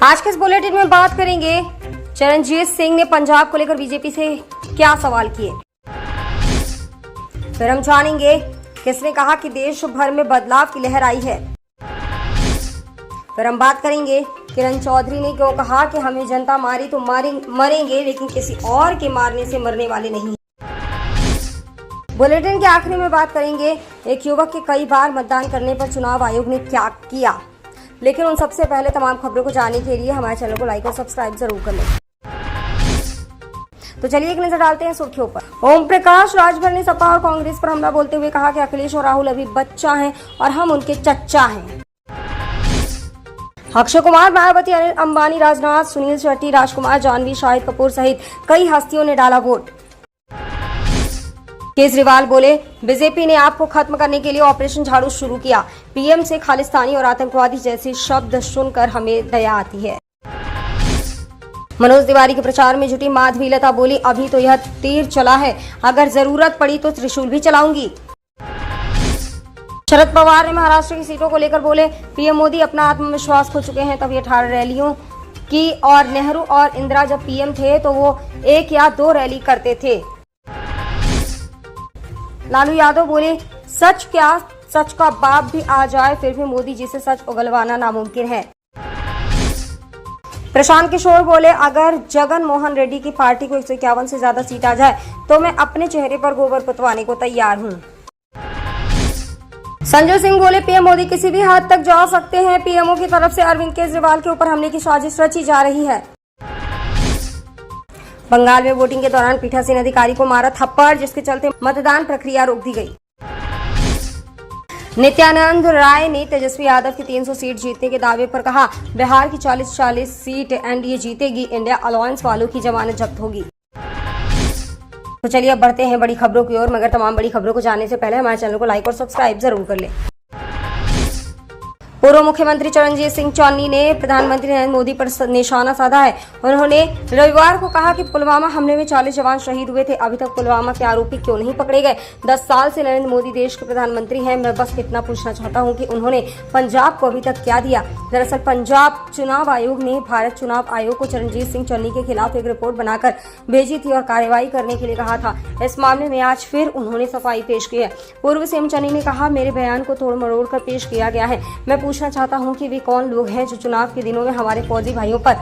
आज के इस बुलेटिन में बात करेंगे चरणजीत सिंह ने पंजाब को लेकर बीजेपी से क्या सवाल किए। फिर हम जानेंगे किसने कहा कि देश भर में बदलाव की लहर आई है। फिर हम बात करेंगे किरण चौधरी ने क्यों कहा कि हमें जनता मारी तो मरेंगे लेकिन किसी और के मारने से मरने वाले नहीं। बुलेटिन के आखिरी में बात करेंगे एक युवक के कई बार मतदान करने पर चुनाव आयोग ने क्या किया। लेकिन उन सबसे पहले तमाम खबरों को जानने के लिए हमारे चैनल को लाइक और सब्सक्राइब जरूर कर लें। तो चलिए एक नजर डालते हैं सुर्खियों पर। ओम प्रकाश राजभर ने सपा और कांग्रेस पर हमला बोलते हुए कहा कि अखिलेश और राहुल अभी बच्चा हैं और हम उनके चच्चा हैं। अक्षय कुमार, मायावती, अनिल अंबानी, राजनाथ, सुनील शेट्टी, राजकुमार, जानवी, शाहिद कपूर सहित कई हस्तियों ने डाला वोट। केजरीवाल बोले बीजेपी ने आपको खत्म करने के लिए ऑपरेशन झाड़ू शुरू किया। पीएम से खालिस्तानी और आतंकवादी जैसे शब्द सुनकर हमें दया आती है। मनोज तिवारी के प्रचार में जुटी माधवी लता बोली अभी तो यह तीर चला है, अगर जरूरत पड़ी तो त्रिशूल भी चलाऊंगी। शरद पवार ने महाराष्ट्र की सीटों को लेकर बोले पीएम मोदी अपना आत्मविश्वास खो चुके हैं। तभी 18 रैलियों की और नेहरू और इंदिरा जब पीएम थे तो वो 1 या 2 रैली करते थे। लालू यादव बोले सच क्या, सच का बाप भी आ जाए फिर भी मोदी जी से सच उगलवाना नामुमकिन है। प्रशांत किशोर बोले अगर जगन मोहन रेड्डी की पार्टी को 151 से ज्यादा सीट आ जाए तो मैं अपने चेहरे पर गोबर पुतवाने को तैयार हूं। संजय सिंह बोले पीएम मोदी किसी भी हद तक जा सकते हैं। पीएमओ की तरफ से अरविंद केजरीवाल के ऊपर हमले की साजिश रची जा रही है। बंगाल में वोटिंग के दौरान पीठासीन अधिकारी को मारा थप्पड़, जिसके चलते मतदान प्रक्रिया रोक दी गई। नित्यानंद राय ने तेजस्वी यादव की 300 सीट जीतने के दावे पर कहा बिहार की 40 सीट एनडीए जीतेगी, इंडिया अलायंस वालों की जमानत जब्त होगी। तो चलिए अब बढ़ते हैं बड़ी खबरों की ओर, मगर तमाम बड़ी खबरों को जानने से पहले हमारे चैनल को लाइक और सब्सक्राइब जरूर कर लें। पूर्व मुख्यमंत्री चरणजीत सिंह चन्नी ने प्रधानमंत्री नरेंद्र मोदी पर निशाना साधा है। उन्होंने रविवार को कहा कि पुलवामा हमले में 40 जवान शहीद हुए थे, अभी तक पुलवामा के आरोपी क्यों नहीं पकड़े गए। 10 साल से नरेंद्र मोदी देश के प्रधानमंत्री हैं, मैं बस इतना पूछना चाहता हूं कि उन्होंने पंजाब को अभी तक क्या दिया। दरअसल पंजाब चुनाव आयोग ने भारत चुनाव आयोग को चरणजीत सिंह चन्नी के खिलाफ एक रिपोर्ट बनाकर भेजी थी और कार्रवाई करने के लिए कहा था। इस मामले में आज फिर उन्होंने सफाई पेश की है। पूर्व सीएम चन्नी ने कहा मेरे बयान को तोड़ मरोड़ कर पेश किया गया है। मैं पूछना चाहता हूं कि वे कौन लोग हैं जो चुनाव के दिनों में हमारे फौजी भाइयों पर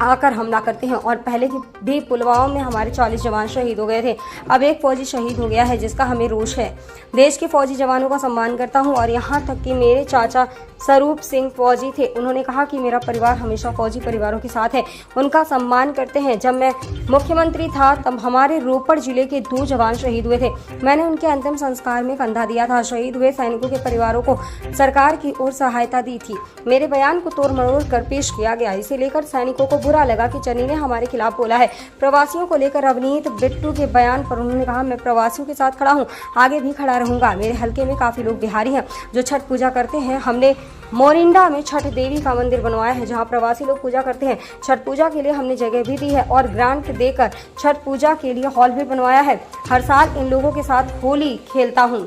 आकर हमला करते हैं और पहले भी पुलवामा में हमारे 40 जवान शहीद हो गए थे। अब एक फौजी शहीद हो गया है जिसका हमें रोष है। देश के फौजी जवानों का सम्मान करता हूं और यहां तक कि मेरे चाचा स्वरूप सिंह फौजी थे। उन्होंने कहा कि मेरा परिवार हमेशा फौजी परिवारों के साथ है, उनका सम्मान करते हैं। जब मैं मुख्यमंत्री था तब हमारे रोपड़ जिले के 2 जवान शहीद हुए थे। मैंने उनके अंतिम संस्कार में कंधा दिया था। शहीद हुए सैनिकों के परिवारों को सरकार की ओर सहायता दी थी। मेरे बयान को तोड़ मरोड़ कर पेश किया गया। इसे लेकर सैनिकों को बुरा लगा कि चन्नी ने हमारे खिलाफ बोला है। प्रवासियों को लेकर अवनीत बिट्टू के बयान पर उन्होंने कहा मैं प्रवासियों के साथ खड़ा हूं, आगे भी खड़ा रहूंगा। मेरे हलके में काफी लोग बिहारी हैं जो छठ पूजा करते हैं। हमने मोरिंडा में छठ देवी का मंदिर बनवाया है जहां प्रवासी लोग पूजा करते हैं। छठ पूजा के लिए हमने जगह भी दी है और ग्रांट देकर छठ पूजा के लिए हॉल भी बनवाया है। हर साल इन लोगों के साथ होली खेलता हूं।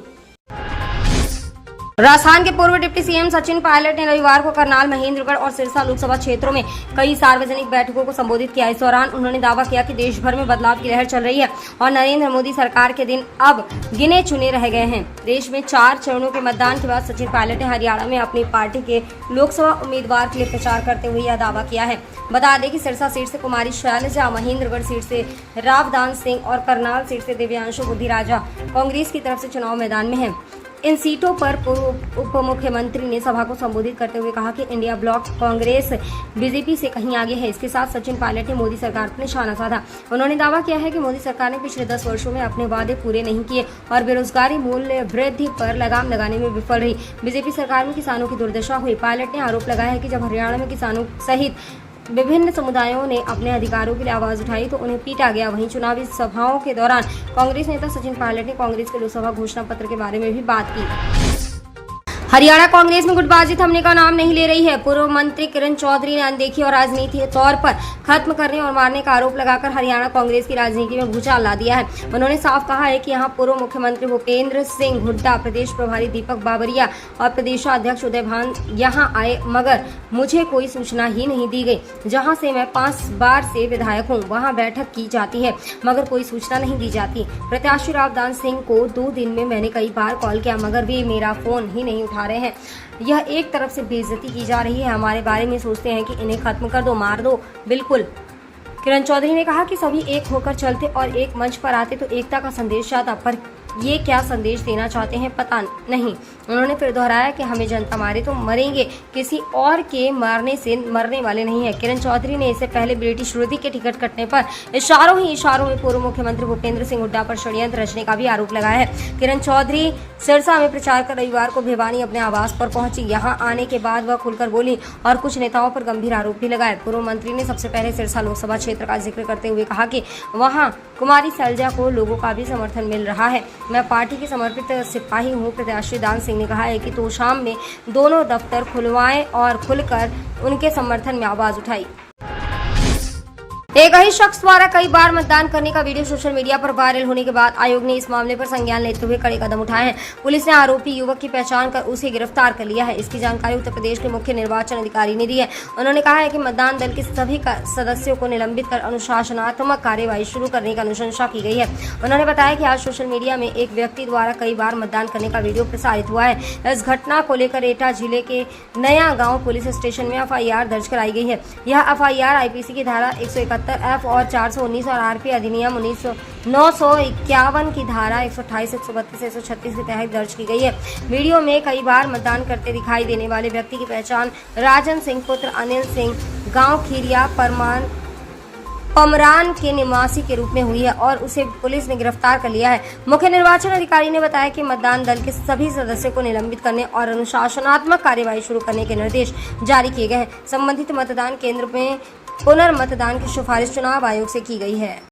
राजस्थान के पूर्व डिप्टी सीएम सचिन पायलट ने रविवार को करनाल, महेंद्रगढ़ और सिरसा लोकसभा क्षेत्रों में कई सार्वजनिक बैठकों को संबोधित किया। इस दौरान उन्होंने दावा किया कि देश भर में बदलाव की लहर चल रही है और नरेंद्र मोदी सरकार के दिन अब गिने चुने रह गए हैं। देश में 4 चरणों के मतदान के बाद सचिन पायलट ने हरियाणा में अपनी पार्टी के लोकसभा उम्मीदवार के लिए प्रचार करते हुए यह दावा किया है। बता दें कि सिरसा सीट से कुमारी शैलजा, महेंद्रगढ़ सीट से रावदान सिंह और करनाल सीट से दिव्यांशु बुद्धिराजा कांग्रेस की तरफ से चुनाव मैदान में है। इन सीटों पर पूर्व उप मुख्यमंत्री ने सभा को संबोधित करते हुए कहा कि इंडिया ब्लॉक कांग्रेस बीजेपी से कहीं आगे है। इसके साथ सचिन पायलट ने मोदी सरकार पर निशाना साधा। उन्होंने दावा किया है कि मोदी सरकार ने पिछले 10 वर्षों में अपने वादे पूरे नहीं किए और बेरोजगारी मूल्य वृद्धि पर लगाम लगाने में विफल रही। बीजेपी सरकार में किसानों की दुर्दशा हुई। पायलट ने आरोप लगाया है कि जब हरियाणा में किसानों सहित विभिन्न समुदायों ने अपने अधिकारों के लिए आवाज उठाई तो उन्हें पीटा गया। वहीं चुनावी सभाओं के दौरान कांग्रेस नेता सचिन पायलट ने कांग्रेस के लोकसभा घोषणा पत्र के बारे में भी बात की। हरियाणा कांग्रेस में गुटबाजी थमने का नाम नहीं ले रही है। पूर्व मंत्री किरण चौधरी ने अनदेखी और राजनीतिक तौर पर खत्म करने और मारने का आरोप लगाकर हरियाणा कांग्रेस की राजनीति में भूचाल ला दिया है। उन्होंने साफ कहा है कि यहां पूर्व मुख्यमंत्री भूपेंद्र सिंह हुड्डा, प्रदेश प्रभारी दीपक बाबरिया और प्रदेशाध्यक्ष उदय भान यहां आए, मगर मुझे कोई सूचना ही नहीं दी गई। जहां से मैं 5 बार से विधायक हूं, वहां बैठक की जाती है मगर कोई सूचना नहीं दी जाती। प्रत्याशी रावदान सिंह को 2 दिन में मैंने कई बार कॉल किया मगर वे मेरा फोन ही नहीं उठा रहे हैं। यह एक तरफ से बेइज्जती की जा रही है। हमारे बारे में सोचते हैं कि इन्हें खत्म कर दो, मार दो। बिल्कुल। किरण चौधरी ने कहा कि सभी एक होकर चलते और एक मंच पर आते तो एकता का संदेश जाता, पर ये क्या संदेश देना चाहते हैं पता नहीं। उन्होंने फिर दोहराया कि हमें जनता मारे तो मरेंगे, किसी और के मारने से मरने वाले नहीं है। किरण चौधरी ने इससे पहले बेटी श्रुति के टिकट कटने पर इशारों में पूर्व मुख्यमंत्री भूपेंद्र सिंह हुड्डा पर षड्यंत्र रचने का भी आरोप लगाया है। किरण चौधरी सिरसा में प्रचार कर रविवार को भिवानी अपने आवास पर पहुंची। यहां आने के बाद वह खुलकर बोली और कुछ नेताओं पर गंभीर आरोप भी लगाए। पूर्व मंत्री ने सबसे पहले सिरसा लोकसभा क्षेत्र का जिक्र करते हुए कहा कि वहां कुमारी सैलजा को लोगों का भी समर्थन मिल रहा है। मैं पार्टी की समर्पित सिपाही हूं। प्रत्याशी दान सिंह ने कहा है कि तोशाम में दोनों दफ्तर खुलवाएं और खुलकर उनके समर्थन में आवाज उठाई। एक ही शख्स द्वारा कई बार मतदान करने का वीडियो सोशल मीडिया पर वायरल होने के बाद आयोग ने इस मामले पर संज्ञान लेते हुए कड़े कदम उठाए हैं। पुलिस ने आरोपी युवक की पहचान कर उसे गिरफ्तार कर लिया है। इसकी जानकारी उत्तर प्रदेश के मुख्य निर्वाचन अधिकारी ने दी है। उन्होंने कहा है कि मतदान दल के सभी सदस्यों को निलंबित कर अनुशासनात्मक कार्यवाही शुरू करने की अनुशंसा की गई है। उन्होंने बताया कि आज सोशल मीडिया में एक व्यक्ति द्वारा कई बार मतदान करने का वीडियो प्रसारित हुआ है। इस घटना को लेकर एटा जिले के नया गाँव पुलिस स्टेशन में FIR दर्ज कराई गई है। यह FIR IPC की धारा 171F और 419 और RP अधिनियम 951 की धारा 128, 132, 136 के तहत दर्ज की गई है। वीडियो में कई बार मतदान करते दिखाई देने वाले व्यक्ति की पहचान राजन सिंह पुत्र अनिल सिंह, गांव खीरिया पमरान के निवासी के रूप में हुई है और उसे पुलिस ने गिरफ्तार कर लिया है। मुख्य निर्वाचन अधिकारी ने बताया कि मतदान दल के सभी सदस्यों को निलंबित करने और अनुशासनात्मक कार्यवाही शुरू करने के निर्देश जारी किए गए हैं। संबंधित मतदान केंद्र में पुनर्मतदान की सिफारिश चुनाव आयोग से की गई है।